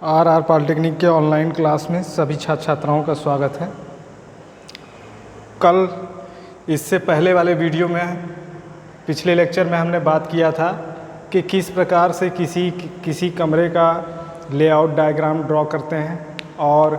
Are polytechnic के online class में सभी छात्र छात्राओं का स्वागत है। कल इससे पहले वाले वीडियो में पिछले लेक्चर में हमने बात किया था कि किस प्रकार से किसी कमरे का लेआउट डायग्राम ड्रॉ करते हैं और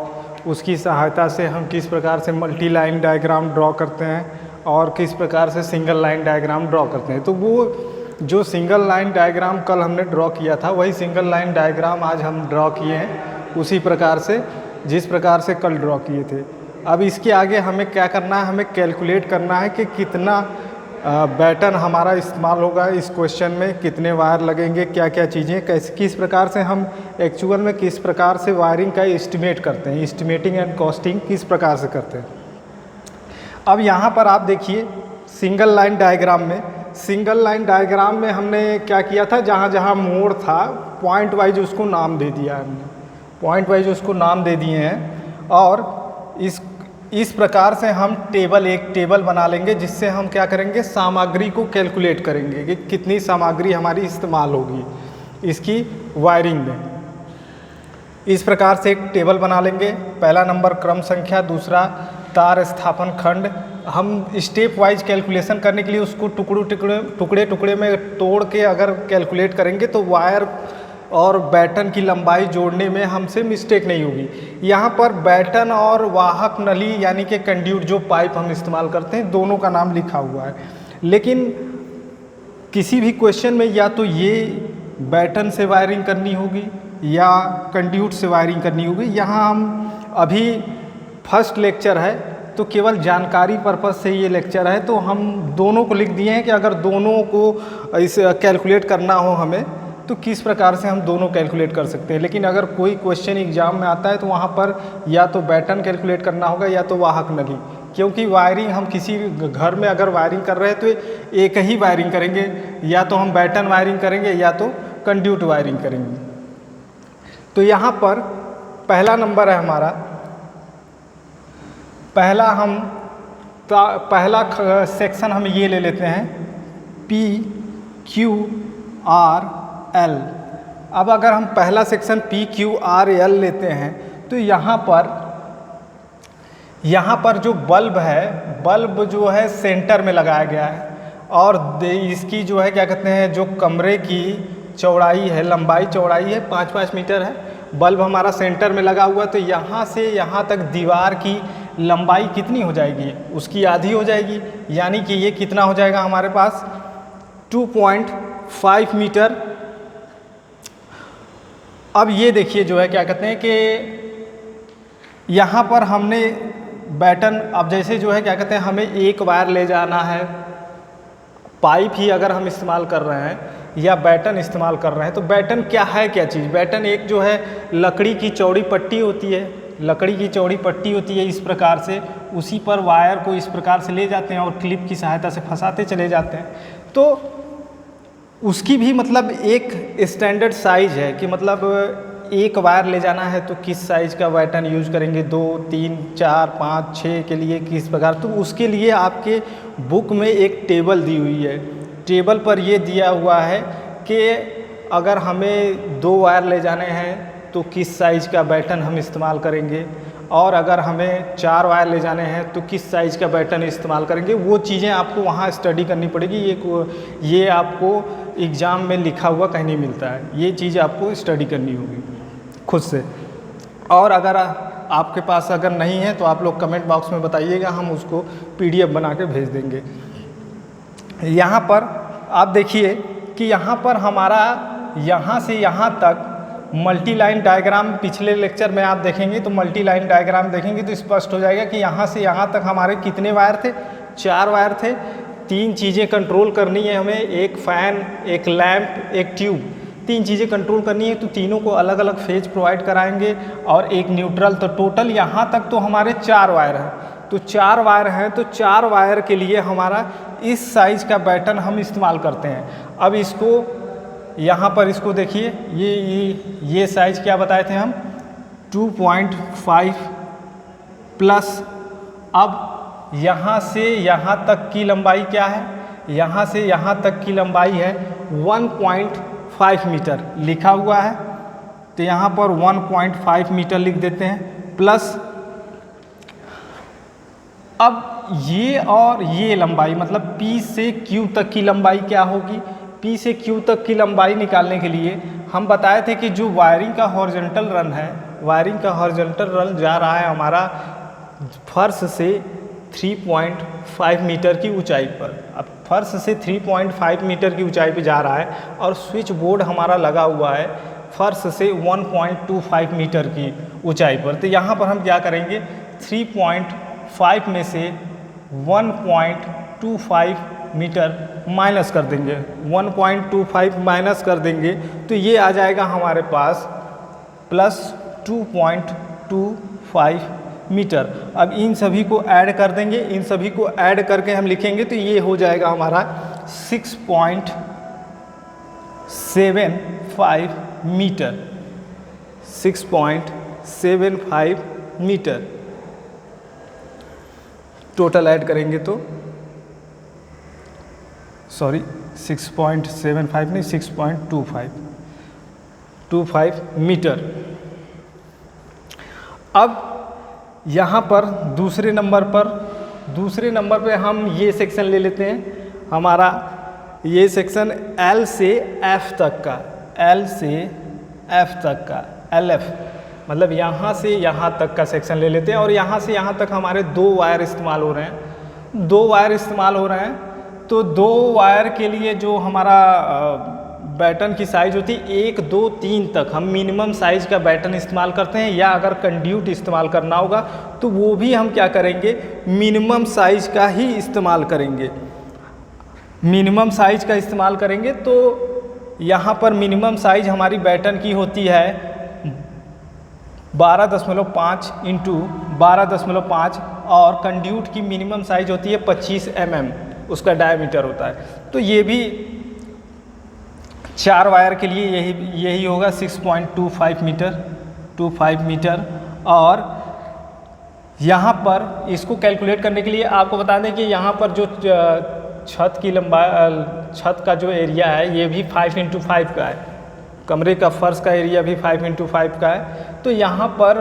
उसकी सहायता से हम किस प्रकार से मल्टी लाइन डायग्राम ड्रॉ करते हैं और किस प्रकार से सिंगल लाइन डायग्राम ड्रॉ करते हैं। तो वो जो सिंगल लाइन डायग्राम कल हमने ड्रॉ किया था वही सिंगल लाइन डायग्राम आज हम ड्रॉ किए हैं उसी प्रकार से जिस प्रकार से कल ड्रॉ किए थे। अब इसके आगे हमें क्या करना है, हमें कैलकुलेट करना है कि कितना बैटन हमारा इस्तेमाल होगा इस क्वेश्चन में, कितने वायर लगेंगे, क्या क्या चीज़ें, कैसे किस प्रकार से हम एक्चुअल में किस प्रकार से वायरिंग का एस्टिमेट करते हैं, एस्टिमेटिंग एंड कॉस्टिंग किस प्रकार से करते हैं। अब यहाँ पर आप देखिए सिंगल लाइन डायग्राम में हमने क्या किया था, जहाँ जहाँ मोड़ था पॉइंट वाइज उसको नाम दे दिया है, हमने पॉइंट वाइज उसको नाम दे दिए हैं। और इस प्रकार से हम एक टेबल बना लेंगे जिससे हम क्या करेंगे, सामग्री को कैलकुलेट करेंगे कि कितनी सामग्री हमारी इस्तेमाल होगी इसकी वायरिंग में। इस प्रकार से एक टेबल बना लेंगे। पहला नंबर क्रम संख्या, दूसरा तार स्थापन खंड। हम स्टेप वाइज कैलकुलेशन करने के लिए उसको टुकड़े टुकड़े में तोड़ के अगर कैलकुलेट करेंगे तो वायर और बैटन की लंबाई जोड़ने में हमसे मिस्टेक नहीं होगी। यहाँ पर बैटन और वाहक नली यानी कि कंड्यूट जो पाइप हम इस्तेमाल करते हैं दोनों का नाम लिखा हुआ है, लेकिन किसी भी क्वेश्चन में या तो ये बैटन से वायरिंग करनी होगी या कंड्यूट से वायरिंग करनी होगी। यहाँ हम अभी फर्स्ट लेक्चर है तो केवल जानकारी पर्पस से ये लेक्चर है, तो हम दोनों को लिख दिए हैं कि अगर दोनों को इस कैलकुलेट करना हो हमें तो किस प्रकार से हम दोनों कैलकुलेट कर सकते हैं। लेकिन अगर कोई क्वेश्चन एग्जाम में आता है तो वहाँ पर या तो बैटन कैलकुलेट करना होगा या तो वाहक नली, क्योंकि वायरिंग हम किसी घर में अगर वायरिंग कर रहे हैं तो एक ही वायरिंग करेंगे, या तो हम बैटन वायरिंग करेंगे या तो कंड्यूट वायरिंग करेंगे। तो यहाँ पर पहला नंबर है हमारा, पहला सेक्शन हम ये ले लेते हैं PQRL। अब अगर हम पहला सेक्शन PQRL लेते हैं तो यहाँ पर जो बल्ब है, बल्ब जो है सेंटर में लगाया गया है और इसकी जो है क्या कहते हैं, जो कमरे की चौड़ाई है, लंबाई चौड़ाई है 5-5 मीटर है। बल्ब हमारा सेंटर में लगा हुआ है तो यहाँ से यहाँ तक दीवार की लंबाई कितनी हो जाएगी, उसकी आधी हो जाएगी, यानी कि ये कितना हो जाएगा हमारे पास 2.5 मीटर। अब ये देखिए जो है क्या कहते हैं कि यहाँ पर हमने बैटन, अब जैसे जो है क्या कहते हैं हमें एक वायर ले जाना है, पाइप ही अगर हम इस्तेमाल कर रहे हैं या बैटन इस्तेमाल कर रहे हैं तो बैटन क्या है, क्या चीज़, बैटन एक जो है लकड़ी की चौड़ी पट्टी होती है, लकड़ी की चौड़ी पट्टी होती है इस प्रकार से, उसी पर वायर को इस प्रकार से ले जाते हैं और क्लिप की सहायता से फंसाते चले जाते हैं। तो उसकी भी मतलब एक स्टैंडर्ड साइज है कि मतलब एक वायर ले जाना है तो किस साइज़ का बैटन यूज करेंगे, 2, 3, 4, 5, 6 के लिए किस प्रकार। तो उसके लिए आपके बुक में एक टेबल दी हुई है। टेबल पर ये दिया हुआ है कि अगर हमें 2 वायर ले जाने हैं तो किस साइज़ का बैटन हम इस्तेमाल करेंगे, और अगर हमें 4 वायर ले जाने हैं तो किस साइज़ का बैटन इस्तेमाल करेंगे। वो चीज़ें आपको वहाँ स्टडी करनी पड़ेगी। ये आपको एग्ज़ाम में लिखा हुआ कहीं नहीं मिलता है, ये चीज़ आपको स्टडी करनी होगी खुद से। और अगर आपके पास अगर नहीं है तो आप लोग कमेंट बॉक्स में बताइएगा, हम उसको PDF बना के भेज देंगे। यहाँ पर आप देखिए कि यहाँ पर हमारा यहाँ से यहाँ तक मल्टी लाइन डायग्राम, पिछले लेक्चर में आप देखेंगे तो मल्टी लाइन डायग्राम देखेंगे तो स्पष्ट हो जाएगा कि यहाँ से यहाँ तक हमारे कितने वायर थे, 4 वायर थे। 3 चीज़ें कंट्रोल करनी है हमें, एक फ़ैन, एक लैंप, एक ट्यूब, 3 चीज़ें कंट्रोल करनी है। तो तीनों को अलग अलग फेज प्रोवाइड कराएंगे और एक न्यूट्रल। तो टोटल यहाँ तक तो हमारे 4 वायर हैं। तो 4 वायर हैं तो 4 वायर के लिए हमारा इस साइज़ का बैटन हम इस्तेमाल करते हैं। अब इसको यहाँ पर इसको देखिए, ये साइज़ क्या बताए थे हम, 2.5 प्लस। अब यहाँ से यहाँ तक की लंबाई क्या है, यहाँ से यहाँ तक की लंबाई है 1.5 मीटर लिखा हुआ है। तो यहाँ पर 1.5 मीटर लिख देते हैं प्लस, अब ये और ये लंबाई मतलब P से Q तक की लंबाई क्या होगी। P से Q तक की लंबाई निकालने के लिए हम बताए थे कि जो वायरिंग का हॉरिजॉन्टल रन है, वायरिंग का हॉरिजॉन्टल रन जा रहा है हमारा फर्श से 3.5 मीटर की ऊंचाई पर। अब फर्श से 3.5 मीटर की ऊंचाई पे जा रहा है और स्विच बोर्ड हमारा लगा हुआ है फर्श से 1.25 मीटर की ऊंचाई पर। तो यहाँ पर हम क्या करेंगे, 3.5 में से 1.25 मीटर माइनस कर देंगे, 1.25 माइनस कर देंगे तो ये आ जाएगा हमारे पास प्लस 2.25 मीटर। अब इन सभी को ऐड कर देंगे, इन सभी को ऐड करके हम लिखेंगे तो ये हो जाएगा हमारा 6.75 मीटर, 6.75 मीटर टोटल ऐड करेंगे तो, सॉरी 6.75 नहीं 6.25 मीटर। अब यहाँ पर दूसरे नंबर पे हम ये सेक्शन ले लेते हैं, हमारा ये सेक्शन L से F तक का, L से F तक का, LF मतलब यहाँ से यहाँ तक का सेक्शन ले लेते हैं। और यहाँ से यहाँ तक हमारे 2 वायर इस्तेमाल हो रहे हैं, 2 वायर इस्तेमाल हो रहे हैं। तो 2 वायर के लिए जो हमारा बैटन की साइज़ होती है 1, 2, 3 तक हम मिनिमम साइज़ का बैटन इस्तेमाल करते हैं, या अगर कंड्यूट इस्तेमाल करना होगा तो वो भी हम क्या करेंगे, मिनिमम साइज़ का ही इस्तेमाल करेंगे, मिनिमम साइज़ का इस्तेमाल करेंगे। तो यहाँ पर मिनिमम साइज़ हमारी बैटन की होती है 12.5 इंटू 12.5 और कंड्यूट की मिनिमम साइज़ होती है 25 mm, उसका डायमीटर होता है। तो ये भी 4 वायर के लिए यही होगा 6.25 मीटर। और यहाँ पर इसको कैलकुलेट करने के लिए आपको बता दें कि यहाँ पर जो छत की लंबाई, छत का जो एरिया है ये भी 5x5 का है, कमरे का फर्श का एरिया भी 5x5 का है। तो यहाँ पर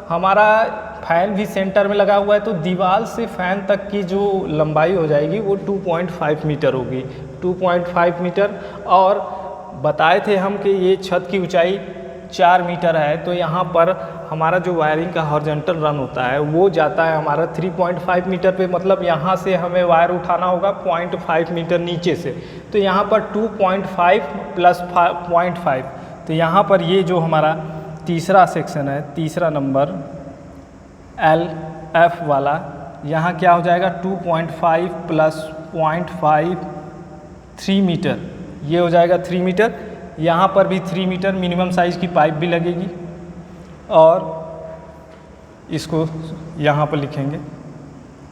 हमारा फैन भी सेंटर में लगा हुआ है, तो दीवार से फैन तक की जो लंबाई हो जाएगी वो 2.5 मीटर होगी, 2.5 मीटर। और बताए थे हम कि ये छत की ऊंचाई 4 मीटर है, तो यहाँ पर हमारा जो वायरिंग का हॉरिजॉन्टल रन होता है वो जाता है हमारा 3.5 मीटर पे, मतलब यहाँ से हमें वायर उठाना होगा 0.5 मीटर नीचे से। तो यहाँ पर 2.5 प्लस 0.5, तो यहाँ पर ये जो हमारा तीसरा सेक्शन है, तीसरा नंबर LF वाला, यहाँ क्या हो जाएगा 2.5 प्लस 0.5 3 मीटर, ये हो जाएगा 3 मीटर। यहाँ पर भी 3 मीटर मिनिमम साइज़ की पाइप भी लगेगी और इसको यहाँ पर लिखेंगे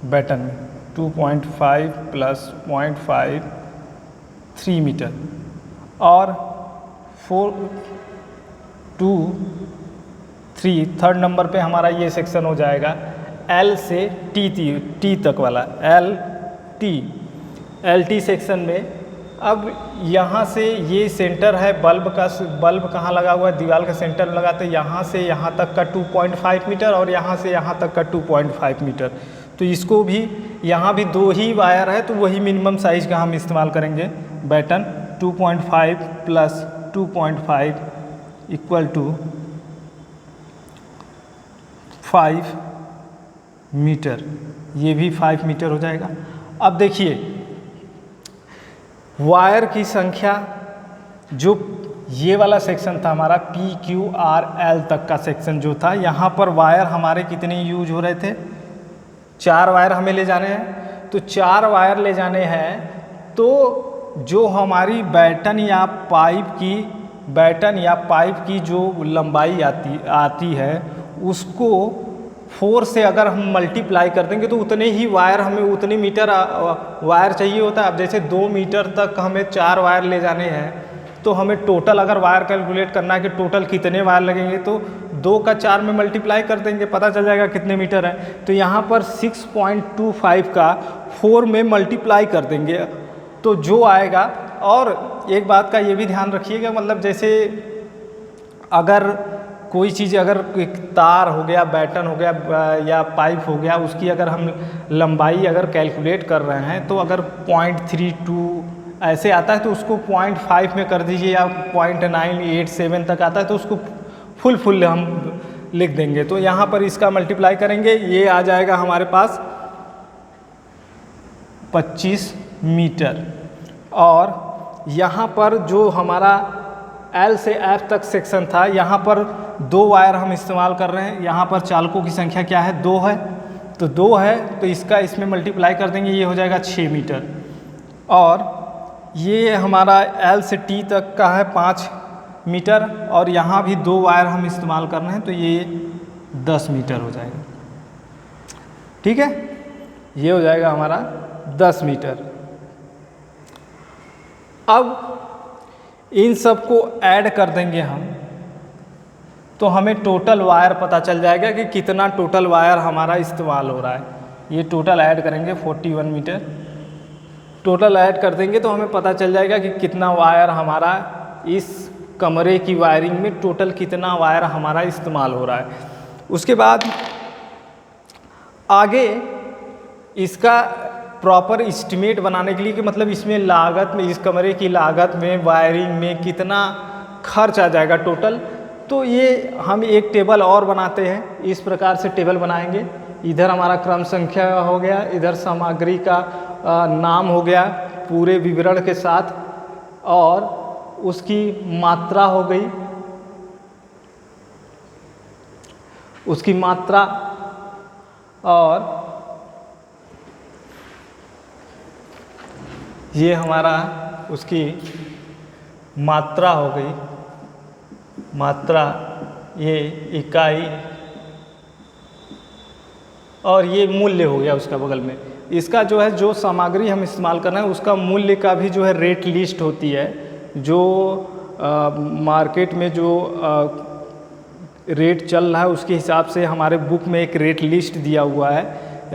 बैटन में 2.5 प्लस 0.5 3 मीटर। और 4 2 3 थर्ड नंबर पे हमारा ये सेक्शन हो जाएगा L से T तक वाला, LT सेक्शन में। अब यहाँ से ये सेंटर है बल्ब का, बल्ब कहाँ लगा हुआ है, दीवार का सेंटर लगा, तो यहाँ से यहाँ तक का 2.5 मीटर और यहाँ से यहाँ तक का 2.5 मीटर। तो इसको भी, यहाँ भी 2 ही वायर है तो वही मिनिमम साइज़ का हम इस्तेमाल करेंगे baton. 2.5 plus 2.5 equal to 5 metre, ये भी 5 मीटर हो जाएगा। अब देखिए वायर की संख्या, जो ये वाला सेक्शन था हमारा PQRL तक का सेक्शन जो था, यहाँ पर वायर हमारे कितने यूज हो रहे थे, 4 वायर हमें ले जाने हैं। तो 4 वायर ले जाने हैं तो जो हमारी बैटन या पाइप की जो लंबाई आती है उसको 4 से अगर हम मल्टीप्लाई कर देंगे तो उतने ही वायर, हमें उतने मीटर वायर चाहिए होता है। अब जैसे 2 मीटर तक हमें 4 वायर ले जाने हैं तो हमें टोटल अगर वायर कैलकुलेट करना है कि टोटल कितने वायर लगेंगे, तो 2 का 4 में मल्टीप्लाई कर देंगे, पता चल जाएगा कितने मीटर है। तो यहाँ पर 6.25 का 4 में मल्टीप्लाई कर देंगे तो जो आएगा। और एक बात का ये भी ध्यान रखिएगा, मतलब जैसे अगर कोई चीज़ अगर एक तार हो गया, बैटन हो गया या पाइप हो गया, उसकी अगर हम लंबाई अगर कैलकुलेट कर रहे हैं तो अगर 0.32 ऐसे आता है तो उसको 0.5 में कर दीजिए, या 0.987 तक आता है तो उसको फुल हम लिख देंगे। तो यहाँ पर इसका मल्टीप्लाई करेंगे, ये आ जाएगा हमारे पास 25 मीटर। और यहाँ पर जो हमारा L से F तक सेक्शन था, यहाँ पर 2 वायर हम इस्तेमाल कर रहे हैं। यहाँ पर चालकों की संख्या क्या है, 2 है, तो 2 है तो इसका इसमें मल्टीप्लाई कर देंगे, ये हो जाएगा 6 मीटर। और ये हमारा L से T तक का है 5 मीटर, और यहाँ भी 2 वायर हम इस्तेमाल कर रहे हैं तो ये 10 मीटर हो जाएगा। ठीक है, ये हो जाएगा हमारा 10 मीटर। अब इन सब को ऐड कर देंगे हम, तो हमें टोटल वायर पता चल जाएगा कि कितना टोटल वायर हमारा इस्तेमाल हो रहा है। ये टोटल ऐड करेंगे 41 मीटर, टोटल ऐड कर देंगे तो हमें पता चल जाएगा कि कितना वायर हमारा इस कमरे की वायरिंग में टोटल कितना वायर हमारा इस्तेमाल हो रहा है। उसके बाद आगे इसका प्रॉपर इस्टीमेट बनाने के लिए कि मतलब इसमें लागत में, इस कमरे की लागत में, वायरिंग में कितना खर्च आ जाएगा टोटल, तो ये हम एक टेबल और बनाते हैं। इस प्रकार से टेबल बनाएंगे, इधर हमारा क्रम संख्या हो गया, इधर सामग्री का नाम हो गया पूरे विवरण के साथ, और उसकी मात्रा हो गई, उसकी मात्रा, और ये हमारा उसकी मात्रा हो गई, मात्रा, ये इकाई, और ये मूल्य हो गया उसका बगल में। इसका जो है, जो सामग्री हम इस्तेमाल कर रहे हैं उसका मूल्य का भी जो है रेट लिस्ट होती है, जो मार्केट में जो रेट चल रहा है उसके हिसाब से हमारे बुक में एक रेट लिस्ट दिया हुआ है।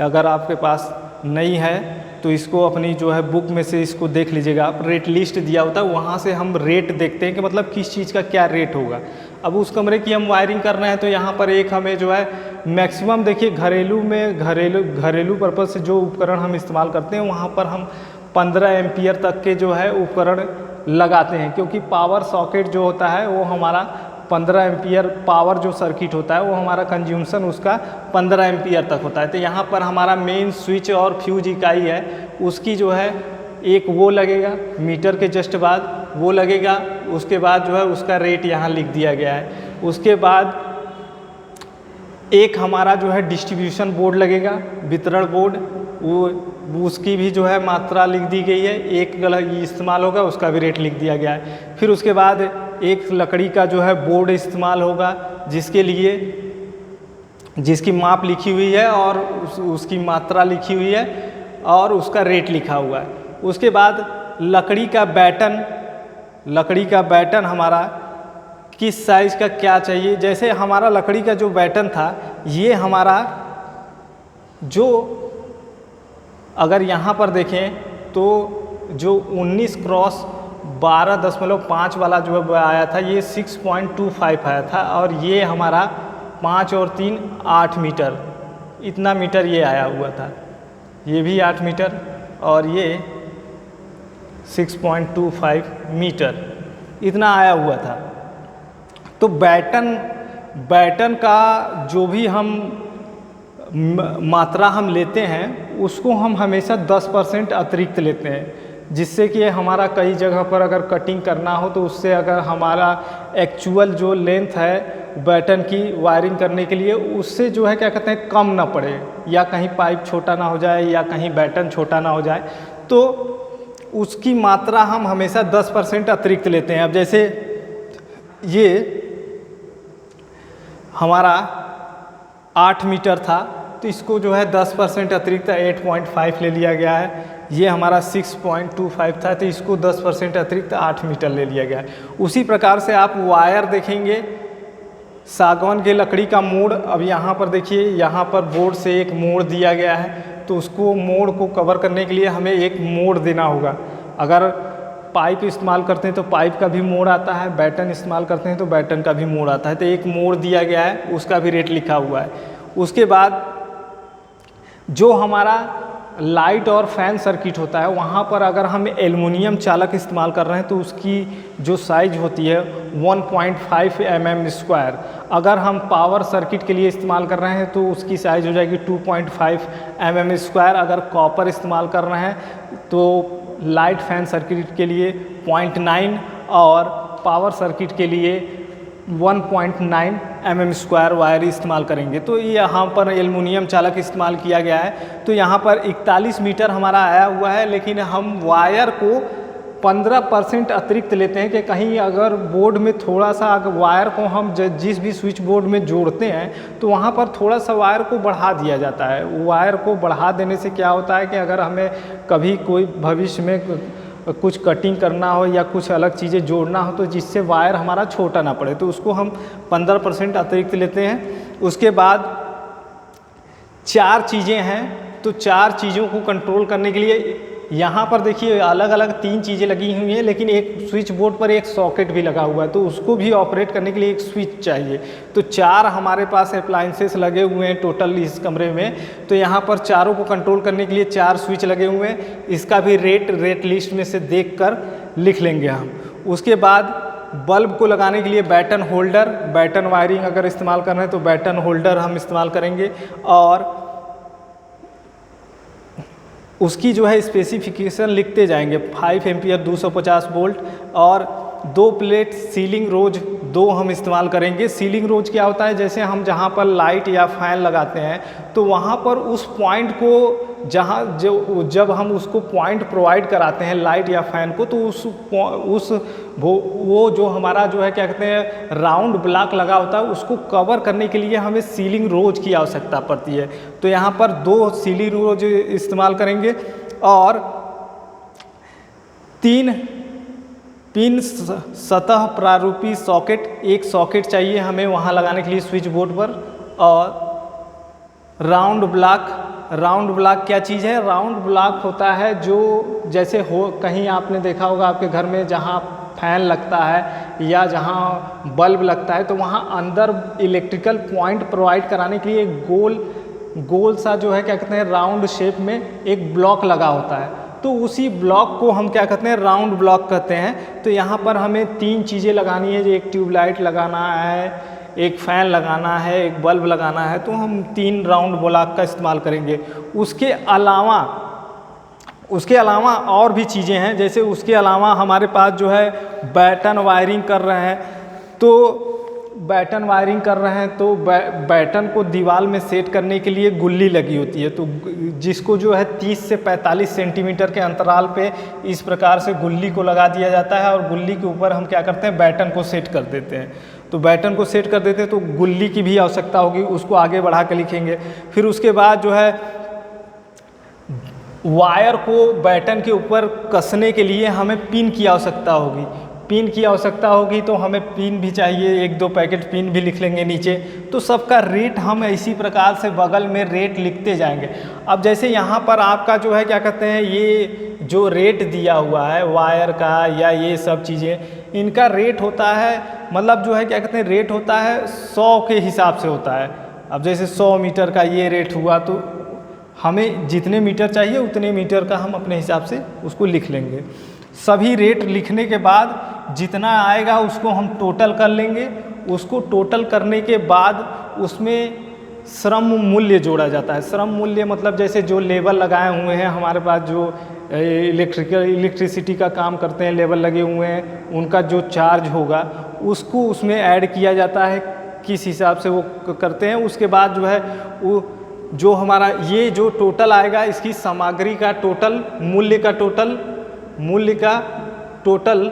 अगर आपके पास नहीं है तो इसको अपनी जो है बुक में से इसको देख लीजिएगा आप, रेट लिस्ट दिया होता है, वहाँ से हम रेट देखते हैं कि मतलब किस चीज़ का क्या रेट होगा। अब उस कमरे की हम वायरिंग कर रहे हैं तो यहाँ पर एक हमें जो है मैक्सिमम, देखिए घरेलू में, घरेलू पर्पज़ से जो उपकरण हम इस्तेमाल करते हैं वहाँ पर हम 15 एम्पियर तक के जो है उपकरण लगाते हैं, क्योंकि पावर सॉकेट जो होता है वो हमारा 15 एम्पियर, पावर जो सर्किट होता है वो हमारा कंज्यूमशन उसका 15 एम्पियर तक होता है। तो यहाँ पर हमारा मेन स्विच और फ्यूज इकाई है, उसकी जो है एक वो लगेगा मीटर के जस्ट बाद, वो लगेगा। उसके बाद जो है उसका रेट यहाँ लिख दिया गया है। उसके बाद एक हमारा जो है डिस्ट्रीब्यूशन बोर्ड लगेगा, वितरण बोर्ड, वो उसकी भी जो है मात्रा लिख दी गई है, एक गलत इस्तेमाल होगा उसका भी रेट लिख दिया गया है। फिर उसके बाद एक लकड़ी का जो है बोर्ड इस्तेमाल होगा, जिसके लिए जिसकी माप लिखी हुई है और उसकी मात्रा लिखी हुई है और उसका रेट लिखा हुआ है। उसके बाद लकड़ी का बैटन हमारा किस साइज़ का क्या चाहिए। जैसे हमारा लकड़ी का जो बैटन था, ये हमारा जो, अगर यहाँ पर देखें तो जो 19x12.5 वाला जो आया था, ये 6.25 आया था, और ये हमारा 5 और 3 8 मीटर, इतना मीटर ये आया हुआ था। ये भी 8 मीटर और ये 6.25 मीटर इतना आया हुआ था। तो बैटन का जो भी हम मात्रा हम लेते हैं उसको हम हमेशा 10% अतिरिक्त लेते हैं, जिससे कि हमारा कई जगह पर अगर कटिंग करना हो तो उससे अगर हमारा एक्चुअल जो लेंथ है बैटन की वायरिंग करने के लिए, उससे जो है क्या कहते हैं कम ना पड़े, या कहीं पाइप छोटा ना हो जाए या कहीं बैटन छोटा ना हो जाए, तो उसकी मात्रा हम हमेशा 10% अतिरिक्त लेते हैं। अब जैसे ये हमारा 8 मीटर था तो इसको जो है 10% अतिरिक्त 8.5 ले लिया गया है। ये हमारा 6.25 था तो इसको 10% अतिरिक्त 8 मीटर ले लिया गया है। उसी प्रकार से आप वायर देखेंगे, सागवान के लकड़ी का मोड़, अब यहाँ पर देखिए, यहाँ पर बोर्ड से एक मोड़ दिया गया है, तो उसको मोड़ को कवर करने के लिए हमें एक मोड़ देना होगा। अगर पाइप इस्तेमाल करते हैं तो पाइप का भी मोड आता है, बैटन इस्तेमाल करते हैं तो बैटन का भी मोड आता है। तो एक मोड दिया गया है, उसका भी रेट लिखा हुआ है। उसके बाद जो हमारा लाइट और फैन सर्किट होता है, वहाँ पर अगर हम एल्युमिनियम चालक इस्तेमाल कर रहे हैं तो उसकी जो साइज होती है 1.5 mm²। अगर हम पावर सर्किट के लिए इस्तेमाल कर रहे हैं तो उसकी साइज हो जाएगी 2.5 mm²। अगर कॉपर इस्तेमाल कर रहे हैं तो लाइट फैन सर्किट के लिए 0.9 और पावर सर्किट के लिए 1.9 mm² वायर इस्तेमाल करेंगे। तो यहाँ पर एल्युमिनियम चालक इस्तेमाल किया गया है। तो यहाँ पर 41 मीटर हमारा आया हुआ है, लेकिन हम वायर को 15% अतिरिक्त लेते हैं कि कहीं अगर बोर्ड में थोड़ा सा अगर वायर को हम जिस भी स्विच बोर्ड में जोड़ते हैं तो वहाँ पर थोड़ा सा वायर को बढ़ा दिया जाता है। वायर को बढ़ा देने से क्या होता है कि अगर हमें कभी कोई भविष्य में कुछ कटिंग करना हो या कुछ अलग चीज़ें जोड़ना हो तो जिससे वायर हमारा छोटा ना पड़े, तो उसको हम 15% अतिरिक्त लेते हैं। उसके बाद 4 चीज़ें हैं, तो 4 चीज़ों को कंट्रोल करने के लिए यहाँ पर देखिए अलग अलग 3 चीज़ें लगी हुई हैं, लेकिन एक स्विच बोर्ड पर एक सॉकेट भी लगा हुआ है, तो उसको भी ऑपरेट करने के लिए एक स्विच चाहिए। तो 4 हमारे पास अप्लायंसेस लगे हुए हैं टोटल इस कमरे में। तो यहाँ पर चारों को कंट्रोल करने के लिए 4 स्विच लगे हुए हैं। इसका भी रेट लिस्ट में से देख कर लिख लेंगे हम। उसके बाद बल्ब को लगाने के लिए बैटन होल्डर, बैटन वायरिंग अगर इस्तेमाल कर रहे हैं तो बैटन होल्डर हम इस्तेमाल करेंगे। और उसकी जो है स्पेसिफिकेशन लिखते जाएंगे। 5 एम्पियर 250 वोल्ट और 2 प्लेट सीलिंग रोज 2 हम इस्तेमाल करेंगे। सीलिंग रोज क्या होता है, जैसे हम जहाँ पर लाइट या फैन लगाते हैं तो वहाँ पर उस पॉइंट को जब हम उसको पॉइंट प्रोवाइड कराते हैं लाइट या फैन को, तो वो जो हमारा जो है क्या कहते हैं राउंड ब्लॉक लगा होता है, उसको कवर करने के लिए हमें सीलिंग रोज की आवश्यकता पड़ती है। तो यहाँ पर 2 सीलिंग रोज इस्तेमाल करेंगे और 3 पिन सतह प्रारूपी सॉकेट, एक सॉकेट चाहिए हमें वहाँ लगाने के लिए स्विच बोर्ड पर। और राउंड ब्लॉक क्या चीज़ है? राउंड ब्लॉक होता है जो जैसे कहीं आपने देखा होगा आपके घर में जहाँ फैन लगता है या जहाँ बल्ब लगता है, तो वहाँ अंदर इलेक्ट्रिकल पॉइंट प्रोवाइड कराने के लिए एक गोल सा जो है क्या कहते हैं राउंड शेप में एक ब्लॉक लगा होता है। तो उसी ब्लॉक को हम क्या कहते हैं राउंड ब्लॉक कहते हैं। तो यहाँ पर हमें 3 चीज़ें लगानी है, जो एक ट्यूबलाइट लगाना है, एक फ़ैन लगाना है, एक बल्ब लगाना है। तो हम 3 राउंड ब्लॉक का इस्तेमाल करेंगे। उसके अलावा और भी चीज़ें हैं, जैसे उसके अलावा हमारे पास जो है बैटन वायरिंग कर रहे हैं तो बैटन को दीवार में सेट करने के लिए गुल्ली लगी होती है, तो जिसको जो है 30 से 45 सेंटीमीटर के अंतराल पे इस प्रकार से गुल्ली को लगा दिया जाता है और गुल्ली के ऊपर हम क्या करते हैं बैटन को सेट कर देते हैं। तो बैटन को सेट कर देते हैं तो गुल्ली की भी आवश्यकता होगी, उसको आगे बढ़ा के लिखेंगे। फिर उसके बाद जो है वायर को बैटन के ऊपर कसने के लिए हमें पिन की आवश्यकता होगी, तो हमें पिन भी चाहिए, 1-2 पैकेट पिन भी लिख लेंगे नीचे। तो सबका रेट हम इसी प्रकार से बगल में रेट लिखते जाएंगे। अब जैसे यहाँ पर आपका जो है क्या कहते हैं ये जो रेट दिया हुआ है वायर का या ये सब चीज़ें, इनका रेट होता है मतलब जो है क्या कहते हैं रेट होता है 100 के हिसाब से होता है। अब जैसे 100 मीटर का ये रेट हुआ तो हमें जितने मीटर चाहिए उतने मीटर का हम अपने हिसाब से उसको लिख लेंगे। सभी रेट लिखने के बाद जितना आएगा उसको हम टोटल कर लेंगे। उसको टोटल करने के बाद उसमें श्रम मूल्य जोड़ा जाता है। श्रम मूल्य मतलब जैसे जो लेबर लगाए हुए हैं हमारे पास, जो इलेक्ट्रिसिटी का काम करते हैं लेबर लगे हुए हैं, उनका जो चार्ज होगा उसको उसमें ऐड किया जाता है, किस हिसाब से वो करते हैं। उसके बाद जो है वो जो हमारा ये जो टोटल आएगा, इसकी सामग्री का टोटल, मूल्य का टोटल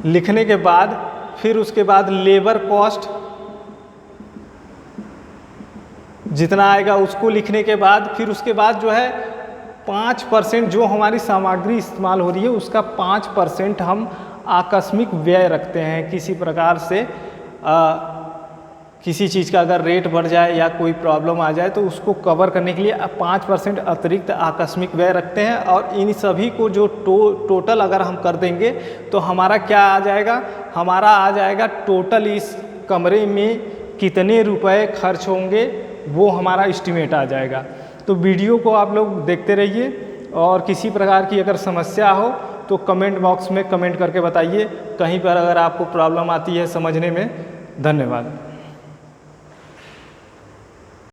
लिखने के बाद फिर उसके बाद लेबर कॉस्ट जितना आएगा उसको लिखने के बाद फिर उसके बाद जो है 5% जो हमारी सामग्री इस्तेमाल हो रही है उसका 5% हम आकस्मिक व्यय रखते हैं। किसी चीज़ का अगर रेट बढ़ जाए या कोई प्रॉब्लम आ जाए तो उसको कवर करने के लिए 5% अतिरिक्त आकस्मिक व्यय रखते हैं। और इन सभी को जो टोटल अगर हम कर देंगे तो हमारा क्या आ जाएगा, हमारा आ जाएगा टोटल इस कमरे में कितने रुपए खर्च होंगे वो हमारा एस्टिमेट आ जाएगा। तो वीडियो को आप लोग देखते रहिए और किसी प्रकार की अगर समस्या हो तो कमेंट बॉक्स में कमेंट करके बताइए। कहीं पर अगर आपको प्रॉब्लम आती है समझने में। धन्यवाद।